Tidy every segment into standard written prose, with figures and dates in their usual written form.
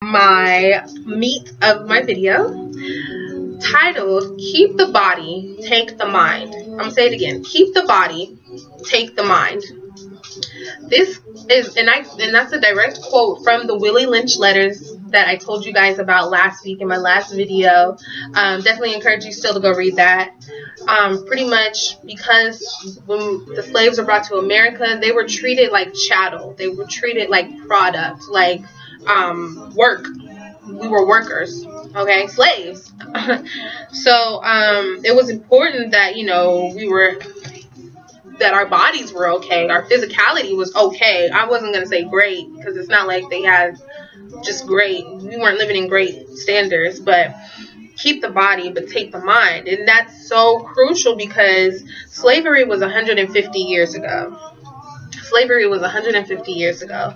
my meat of my video, titled "Keep the Body, Take the Mind." I'm gonna say it again: keep the body, take the mind. This is, and that's a direct quote from the Willie Lynch letters that I told you guys about last week in my last video. Definitely encourage you still to go read that. Pretty much because when the slaves were brought to America, they were treated like chattel. They were treated like product, like work. We were workers, okay, slaves. So it was important that, you know, that our bodies were okay, our physicality was okay. I wasn't gonna say great, because it's not like they had just great, we weren't living in great standards, but keep the body but take the mind. And that's so crucial because slavery was 150 years ago. Slavery was 150 years ago.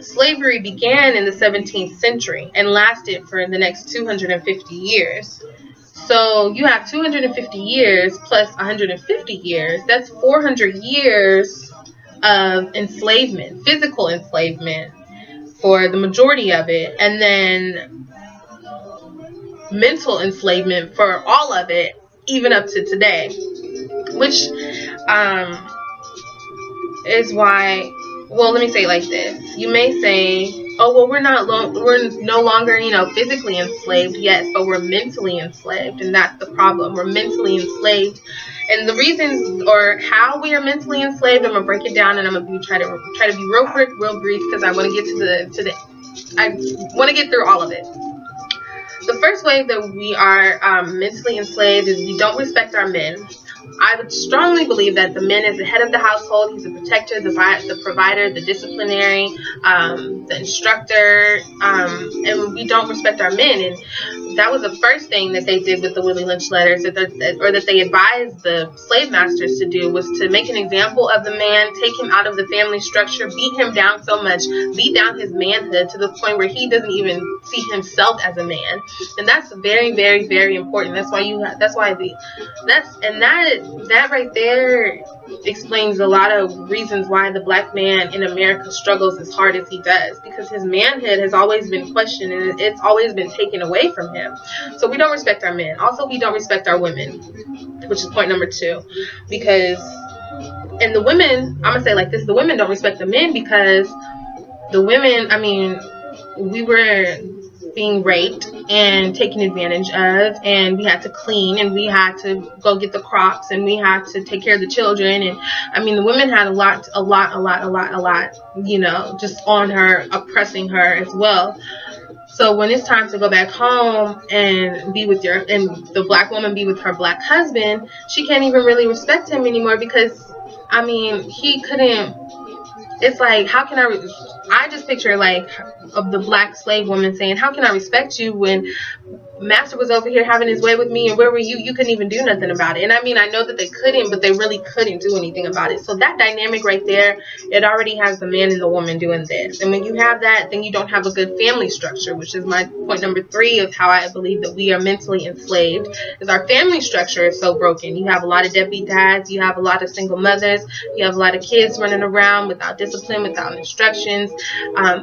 Slavery began in the 17th century and lasted for the next 250 years. So you have 250 years plus 150 years. That's 400 years of enslavement, physical enslavement for the majority of it, and then mental enslavement for all of it, even up to today. Which is why, well, let me say it like this. You may say, oh, well, we're no longer, you know, physically enslaved. Yes, but we're mentally enslaved, and that's the problem. We're mentally enslaved, and the reasons or how we are mentally enslaved, I'm gonna break it down, and I'm gonna try to be real quick, real brief, because I want to get I want to get through all of it. The first way that we are mentally enslaved is we don't respect our men. I would strongly believe that the man is the head of the household. He's the protector, the provider, the disciplinary, the instructor, and we don't respect our men. And that was the first thing that they did with the Willie Lynch letters, that they advised the slave masters to do, was to make an example of the man, take him out of the family structure, beat him down so much, beat down his manhood to the point where he doesn't even see himself as a man. And that's very, very, very important. That right there explains a lot of reasons why the black man in America struggles as hard as he does, because his manhood has always been questioned and it's always been taken away from him. So we don't respect our men. Also, we don't respect our women, which is point number 2. Because, and the women, I'm gonna say like this, the women don't respect the men because the women, I mean, we were being raped and taken advantage of, and we had to clean, and we had to go get the crops, and we had to take care of the children. And I mean, the women had a lot, you know, just on her, oppressing her as well. So when it's time to go back home and be with and the black woman be with her black husband, she can't even really respect him anymore, because I mean, he couldn't. It's like, how can I just picture like of the black slave woman saying, how can I respect you when master was over here having his way with me, and where were you? You couldn't even do nothing about it. And I mean, I know that they couldn't, but they really couldn't do anything about it. So that dynamic right there, it already has the man and the woman doing this. And when you have that, then you don't have a good family structure, which is my point number 3 of how I believe that we are mentally enslaved, is our family structure is so broken. You have a lot of deadbeat dads, you have a lot of single mothers, you have a lot of kids running around without discipline, without instructions,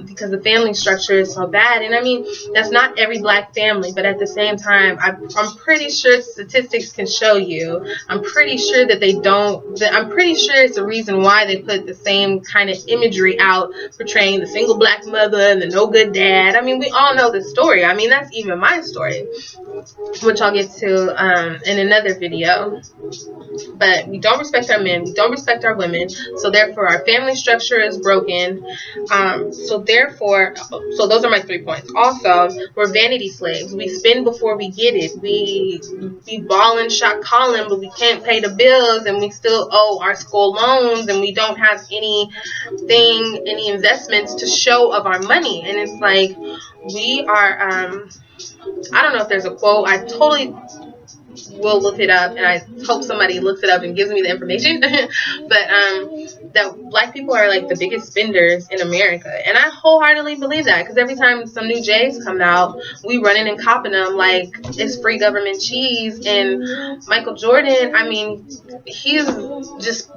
because the family structure is so bad. And I mean, that's not every black family, but at the same time, I'm pretty sure statistics can show you. I'm pretty sure that they don't. I'm pretty sure it's the reason why they put the same kind of imagery out portraying the single black mother and the no good dad. I mean, we all know the story. I mean, that's even my story, which I'll get to in another video. But we don't respect our men, we don't respect our women, so therefore our family structure is broken. So those are my 3 points. Also, we're vanity slaves. We spend before we get it. We ballin', shot calling, but we can't pay the bills, and we still owe our school loans, and we don't have any investments to show of our money. And it's like, we are I don't know if there's a quote. I totally will look it up, and I hope somebody looks it up and gives me the information. But that black people are like the biggest spenders in America, and I wholeheartedly believe that, because every time some new J's come out, we running and copping them like it's free government cheese. And Michael Jordan, I mean, he's just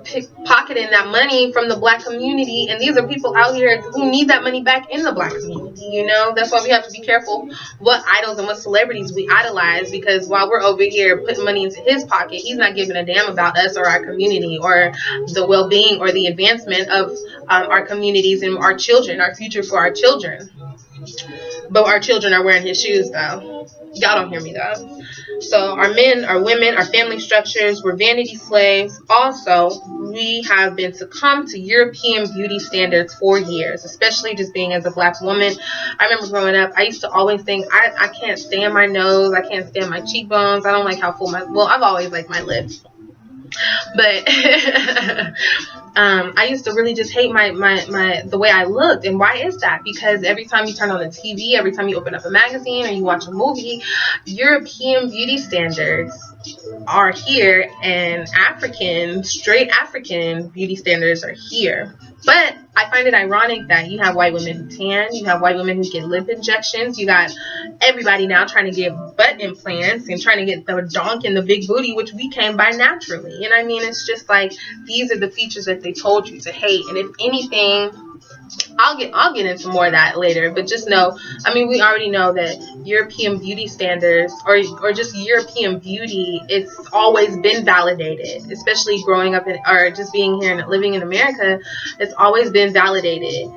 pocketing that money from the black community, and these are people out here who need that money back in the black community. You know, that's why we have to be careful what idols and what celebrities we idolize, because while we're over here putting money into his pocket, he's not giving a damn about us or our community or the well-being or the advancement of our communities and our children, our future for our children. But our children are wearing his shoes, though. Y'all don't hear me, though. So our men, our women, our family structures were vanity slaves. Also, we have been succumbed to European beauty standards for years, especially just being as a black woman. I remember growing up, I used to always think, I can't stand my nose, I can't stand my cheekbones, I don't like how full my, well, I've always liked my lips. But I used to really just hate the way I looked. And why is that? Because every time you turn on the TV, every time you open up a magazine or you watch a movie, European beauty standards are here, and straight African beauty standards are here. But I find it ironic that you have white women who tan, you have white women who get lip injections, you got everybody now trying to get butt implants and trying to get the donk and the big booty, which we came by naturally. And I mean, it's just like, these are the features that they told you to hate. And if anything, I'll get into more of that later, but just know, I mean, we already know that European beauty standards or just European beauty, it's always been validated, especially growing up in, or just being here and living in America, it's always been validated.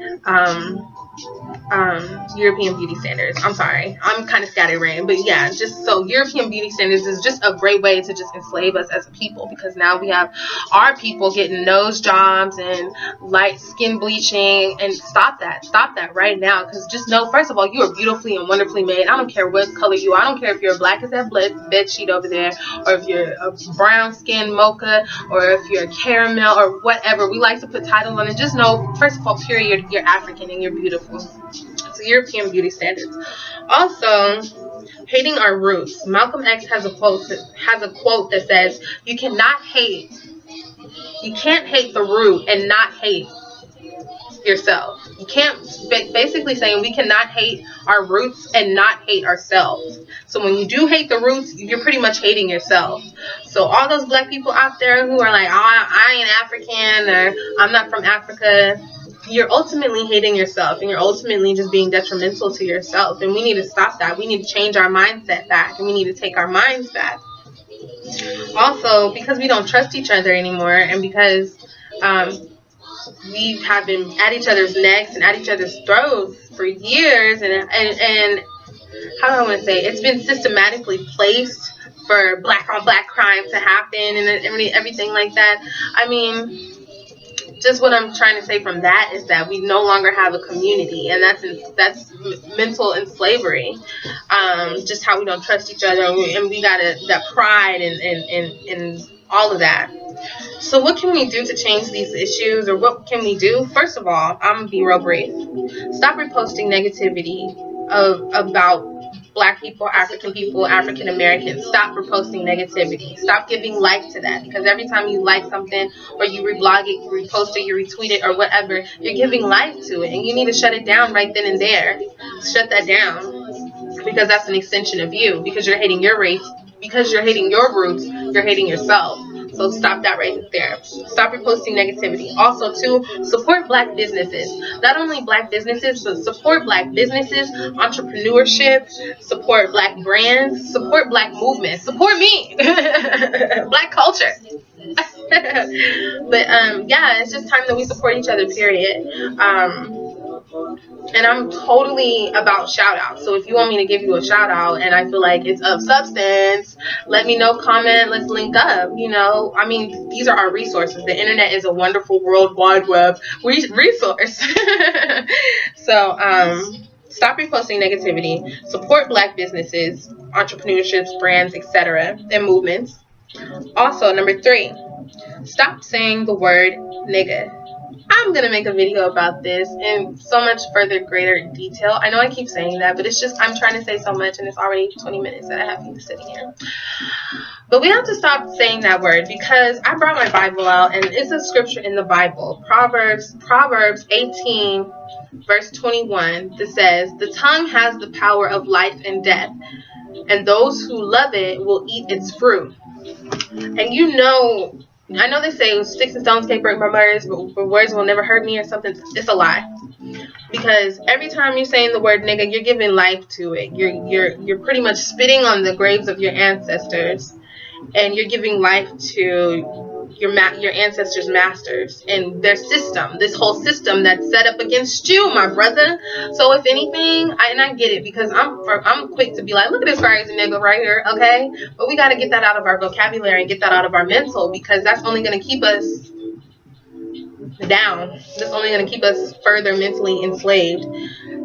European beauty standards. I'm sorry, I'm kind of scatterbrained, but yeah, just so European beauty standards is just a great way to just enslave us as a people, because now we have our people getting nose jobs and light skin bleaching, and stop that right now. Because just know, first of all, you are beautifully and wonderfully made. I don't care what color you are. I don't care if you're black as that bed sheet over there, or if you're a brown skin mocha, or if you're a caramel or whatever. We like to put titles on it. Just know, first of all, period, you're African and you're beautiful. So European beauty standards. Also, hating our roots. Malcolm X has a quote that says, you can't hate the root and not hate yourself. You can't, basically saying we cannot hate our roots and not hate ourselves. So when you do hate the roots, you're pretty much hating yourself. So all those black people out there who are like, oh, I ain't African, or I'm not from Africa, you're ultimately hating yourself, and you're ultimately just being detrimental to yourself. And we need to stop that. We need to change our mindset back, and we need to take our minds back. Also, because we don't trust each other anymore, and because we have been at each other's necks and at each other's throats for years, and how do I want to say, it's been systematically placed for black on black crime to happen and everything like that. I mean, just what I'm trying to say from that is that we no longer have a community, and that's mental slavery. Just how we don't trust each other, and we got that pride and all of that. So what can we do to change these issues, or what can we do? First of all, I'm gonna be real brief. Stop reposting negativity about black people, African people, African Americans. Stop reposting negativity. Stop giving life to that, because every time you like something, or you reblog it, you repost it, you retweet it, or whatever, you're giving life to it, and you need to shut it down right then and there. Shut that down, because that's an extension of you, because you're hating your race, because you're hating your roots, you're hating yourself. So stop that right there. Stop reposting negativity. Also, to support black businesses. Not only black businesses, but support black businesses, entrepreneurship, support black brands, support black movements, support me, black culture. But yeah, it's just time that we support each other, period. And I'm totally about shout outs. So if you want me to give you a shout out and I feel like it's of substance, let me know, comment, let's link up. You know, I mean, these are our resources. The internet is a wonderful world wide web resource. So stop reposting negativity, support black businesses, entrepreneurships, brands, etc., and movements. Also, number 3, stop saying the word nigga. I'm going to make a video about this in so much further greater detail. I know I keep saying that, but it's just I'm trying to say so much, and it's already 20 minutes that I have you sitting here. But we have to stop saying that word, because I brought my Bible out, and it's a scripture in the Bible, Proverbs 18 verse 21, that says, "The tongue has the power of life and death, and those who love it will eat its fruit." And you know, I know they say sticks and stones can't break my words, but words will never hurt me or something. It's a lie. Because every time you're saying the word nigga, you're giving life to it. You're pretty much spitting on the graves of your ancestors, and you're giving life to your ancestors' masters and their system, this whole system that's set up against you, my brother. So if anything, I get it, because I'm quick to be like, look at this crazy nigga right here, okay? But we got to get that out of our vocabulary and get that out of our mental, because that's only going to keep us down. That's only going to keep us further mentally enslaved.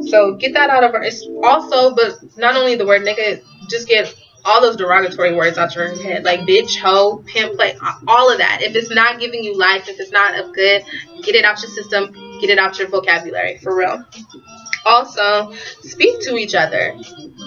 So get that out of our, it's also, but not only the word nigga, just get all those derogatory words out your head, like bitch, hoe, pimp, play, all of that. If it's not giving you life, if it's not of good, get it out your system, get it out your vocabulary, for real. Also, speak to each other,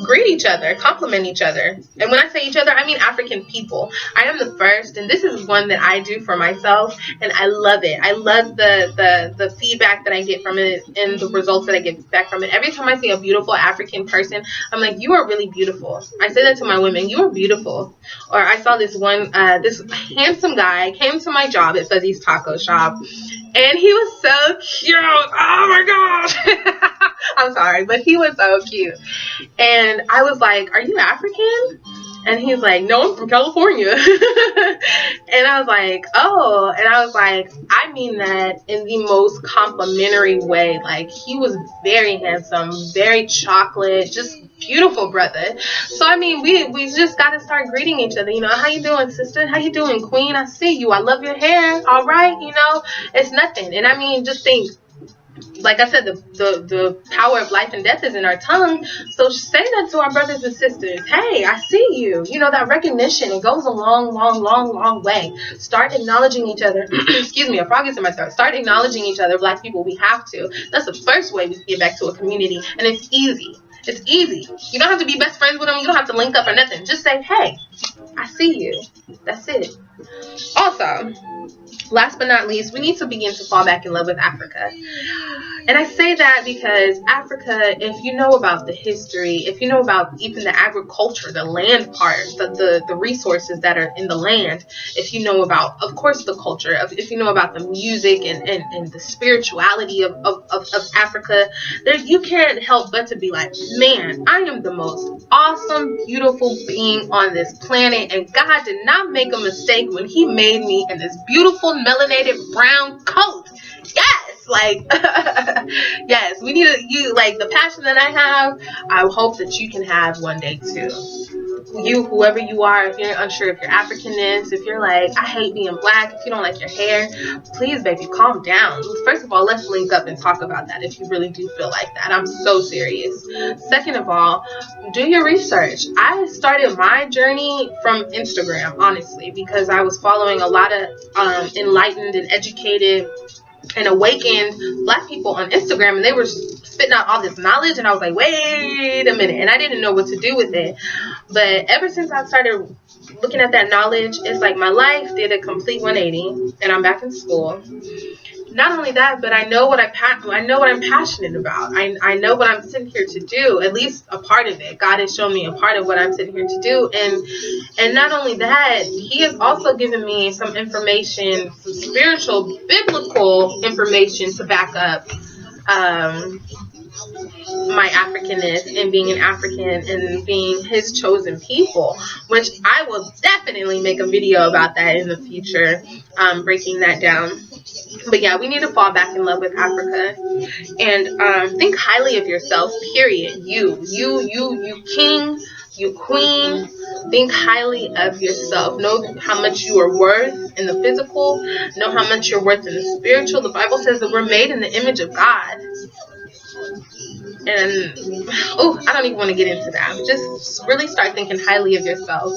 greet each other, compliment each other. And when I say each other, I mean African people. I am the first, and this is one that I do for myself, and I love it. I love the feedback that I get from it and the results that I get back from it. Every time I see a beautiful African person, I'm like, you are really beautiful. I say that to my women, you are beautiful. Or I saw this one, this handsome guy came to my job at Fuzzy's Taco Shop, and he was so cute. Oh my gosh. I'm sorry, but he was so cute. And I was like, are you African? And he's like, no, I'm from California. And I was like, oh. And I was like, I mean that in the most complimentary way. Like, he was very handsome, very chocolate, just beautiful brother. So I mean, we just got to start greeting each other. You know, how you doing, sister? How you doing, queen? I see you. I love your hair. All right, you know, it's nothing. And I mean, just think, like I said, the power of life and death is in our tongue. So say that to our brothers and sisters. Hey, I see you. You know, that recognition, it goes a long way. Start acknowledging each other. Excuse me, a frog is in my throat. Start acknowledging each other, black people. We have to. That's the first way we can get back to a community. And it's easy. It's easy. You don't have to be best friends with them. You don't have to link up or nothing. Just say, hey, I see you. That's it. Also, last but not least, we need to begin to fall back in love with Africa. And I say that because Africa, if you know about the history, if you know about even the agriculture, the land part, the resources that are in the land, if you know about, of course, the culture, if you know about the music and the spirituality of Africa, there, you can't help but to be like, man, I am the most awesome, beautiful being on this planet, and God did not make a mistake when he made me in this beautiful melanated brown coat. Yes, like yes, we need you, like the passion that I have, I hope that you can have one day too. You, whoever you are, if you're unsure if you're Africanness, if you're like, I hate being black, if you don't like your hair, please, baby, calm down. First of all, let's link up and talk about that if you really do feel like that. I'm so serious. Second of all, do your research. I started my journey from Instagram, honestly, because I was following a lot of enlightened and educated and awakened black people on Instagram, and they were spitting out all this knowledge, and I was like, wait a minute, and I didn't know what to do with it. But ever since I started looking at that knowledge, it's like my life did a complete 180, and I'm back in school. Not only that, but I know what I'm passionate about. I know what I'm sitting here to do, at least a part of it. God has shown me a part of what I'm sitting here to do. And not only that, he has also given me some information, some spiritual, biblical information to back up my Africanness and being an African and being his chosen people, which I will definitely make a video about that in the future, breaking that down. But yeah, we need to fall back in love with Africa and think highly of yourself, period. You king, you queen, think highly of yourself. Know how much you are worth in the physical. Know how much you're worth in the spiritual. The Bible says that we're made in the image of God. And oh, I don't even want to get into that. Just really start thinking highly of yourself,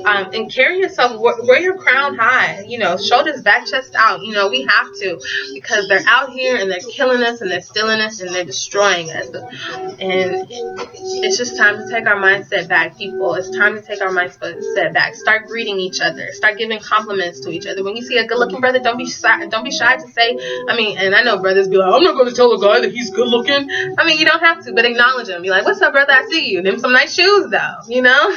and carry yourself, wear your crown high, you know, shoulders back, chest out. You know, we have to, because they're out here and they're killing us and they're stealing us and they're destroying us. And it's just time to take our mindset back, people. It's time to take our mindset back. Start greeting each other. Start giving compliments to each other. When you see a good-looking brother, don't be shy. Don't be shy to say. I mean, and I know brothers be like, I'm not going to tell a guy that he's good-looking. I mean, you don't have to, but acknowledge him. Be like, what's up, brother? I see you. Them some nice shoes, though. You know.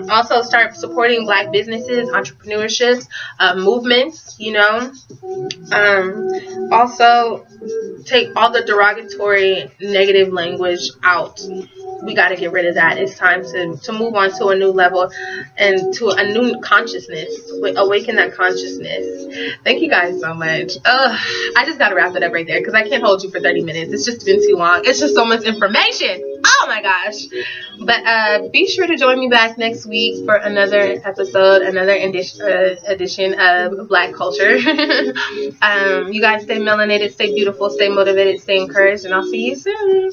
Also, start supporting Black businesses, entrepreneurships, movements. You know. Also, take all the derogatory, negative language out. We got to get rid of that. It's time to move on to a new level and to a new consciousness. Awaken that consciousness. Thank you guys so much. I just got to wrap it up right there because I can't hold you for 30 minutes. It's just been too long. It's just so much information. Oh my gosh. But be sure to join me back next week for another episode, another edition of Black Culture. You guys stay melanated, stay beautiful, stay motivated, stay encouraged, and I'll see you soon.